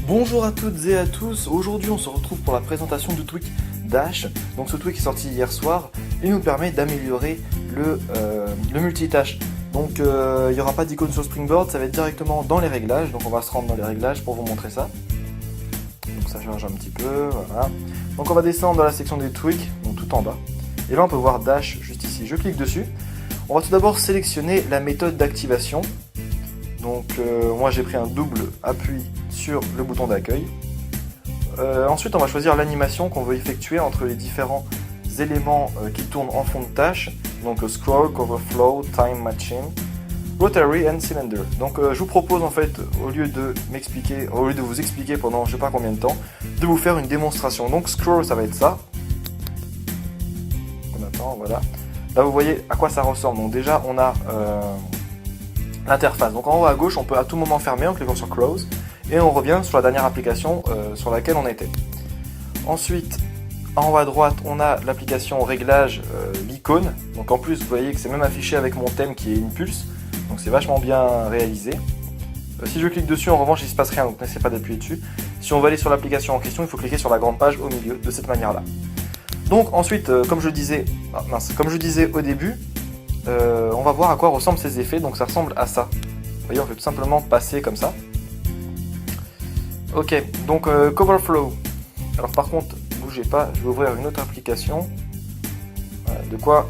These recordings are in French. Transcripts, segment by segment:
Bonjour à toutes et à tous, aujourd'hui on se retrouve pour la présentation du tweak Dash. Donc ce tweak est sorti hier soir et nous permet d'améliorer le multitâche. Donc il n'y aura pas d'icône sur Springboard, ça va être directement dans les réglages. Donc on va se rendre dans les réglages pour vous montrer ça. Donc ça charge un petit peu, voilà. Donc on va descendre dans la section des tweaks, donc tout en bas. Et là on peut voir Dash juste ici, je clique dessus. On va tout d'abord sélectionner la méthode d'activation. Donc moi j'ai pris un double appui sur le bouton d'accueil. Ensuite on va choisir l'animation qu'on veut effectuer entre les différents éléments qui tournent en fond de tâche. Donc scroll, cover flow, time matching, rotary and cylinder. Donc je vous propose en fait, au lieu de vous expliquer pendant je sais pas combien de temps, de vous faire une démonstration. Donc scroll ça va être ça. On attend, voilà. Là vous voyez à quoi ça ressemble. Donc déjà on a l'interface. Donc en haut à gauche, on peut à tout moment fermer en cliquant sur Close et on revient sur la dernière application sur laquelle on était. Ensuite, en haut à droite, on a l'application réglage, l'icône. Donc en plus, vous voyez que c'est même affiché avec mon thème qui est une pulse. Donc c'est vachement bien réalisé. Si je clique dessus, en revanche, il ne se passe rien, donc n'essayez pas d'appuyer dessus. Si on veut aller sur l'application en question, il faut cliquer sur la grande page au milieu de cette manière-là. Donc ensuite, comme je disais au début, on va voir à quoi ressemblent ces effets. Donc ça ressemble à ça. Vous voyez, on fait tout simplement passer comme ça. Ok, donc cover flow. Alors par contre, bougez pas, je vais ouvrir une autre application. Voilà, de quoi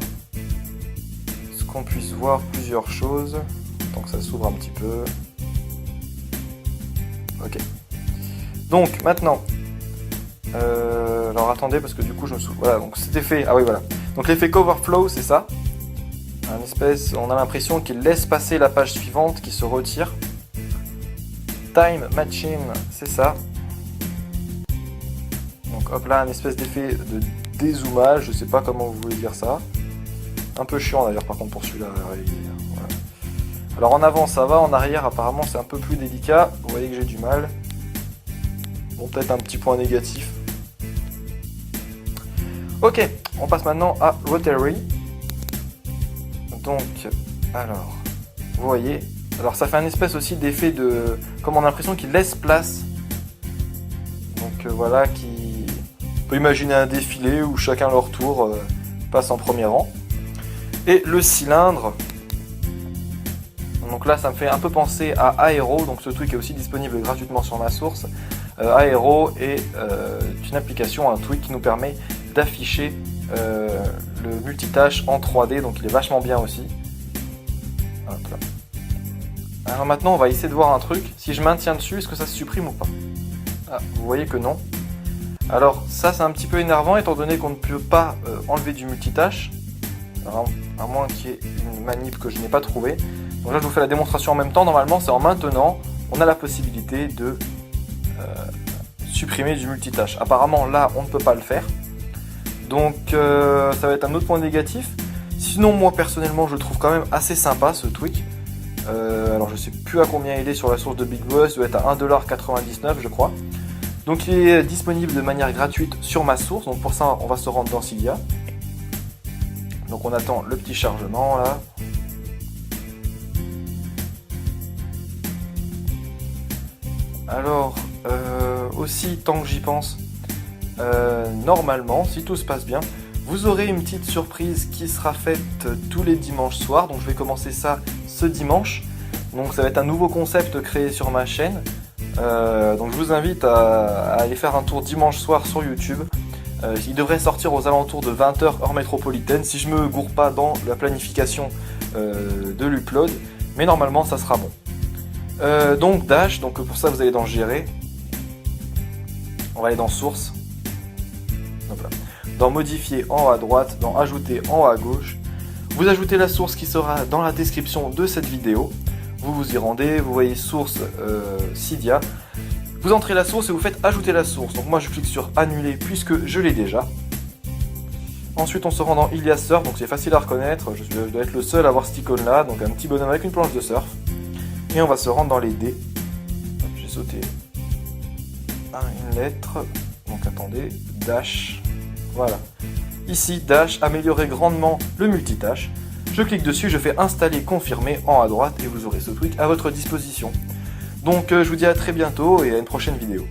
ce qu'on puisse voir plusieurs choses. Tant que ça s'ouvre un petit peu. Ok. Donc maintenant, alors attendez parce que du coup je me souviens. Voilà, donc cet effet. Ah oui voilà. Donc l'effet cover flow, c'est ça. On a l'impression qu'il laisse passer la page suivante qui se retire. Time matching, c'est ça. Donc hop là, un espèce d'effet de dézoomage, je sais pas comment vous voulez dire ça. Un peu chiant d'ailleurs par contre pour celui-là. Voilà. Alors en avant ça va, en arrière apparemment c'est un peu plus délicat. Vous voyez que j'ai du mal. Bon, peut-être un petit point négatif. Ok, on passe maintenant à Rotary. Donc, alors, vous voyez, alors ça fait un espèce aussi d'effet de, comme on a l'impression qu'il laisse place. Donc voilà, on peut imaginer un défilé où chacun leur tour passe en premier rang. Et le cylindre, donc là ça me fait un peu penser à Aero, donc ce truc est aussi disponible gratuitement sur ma source. Aero est une application, un tweak qui nous permet d'afficher le multitâche en 3D, donc il est vachement bien aussi. Hop là. Alors maintenant on va essayer de voir un truc. Si je maintiens dessus, est-ce que ça se supprime ou pas? Ah, vous voyez que non. Alors ça c'est un petit peu énervant étant donné qu'on ne peut pas enlever du multitâche. Alors, à moins qu'il y ait une manip que je n'ai pas trouvée. Donc là je vous fais la démonstration en même temps. Normalement c'est en maintenant on a la possibilité de supprimer du multitâche. Apparemment là on ne peut pas le faire. Donc ça va être un autre point négatif. Sinon moi personnellement je le trouve quand même assez sympa ce tweak. Alors je sais plus à combien il est sur la source de Big Boss, il doit être à 1,99$ je crois. Donc il est disponible de manière gratuite sur ma source. Donc pour ça on va se rendre dans Cydia. Donc on attend le petit chargement là. Alors aussi tant que j'y pense, normalement, si tout se passe bien, vous aurez une petite surprise qui sera faite tous les dimanches soirs. Donc je vais commencer ça ce dimanche. Donc ça va être un nouveau concept créé sur ma chaîne. Donc je vous invite à aller faire un tour dimanche soir sur YouTube. Il devrait sortir aux alentours de 20h heure métropolitaine, si je me gourre pas dans la planification de l'upload. Mais normalement ça sera bon. Donc Dash, donc pour ça vous allez dans Gérer. On va aller dans Source. Dans Modifier en haut à droite, dans Ajouter en haut à gauche. Vous ajoutez la source qui sera dans la description de cette vidéo. Vous vous y rendez, vous voyez source Cydia. Vous entrez la source et vous faites ajouter la source. Donc moi je clique sur annuler puisque je l'ai déjà. Ensuite on se rend dans Ilias Surf, donc c'est facile à reconnaître. Je dois être le seul à avoir cette icône là, donc un petit bonhomme avec une planche de surf. Et on va se rendre dans les dés. J'ai sauté une lettre. Donc attendez, Dash. Voilà. Ici, Dash, améliorer grandement le multitâche. Je clique dessus, je fais installer, confirmer en haut à droite et vous aurez ce tweak à votre disposition. Donc je vous dis à très bientôt et à une prochaine vidéo.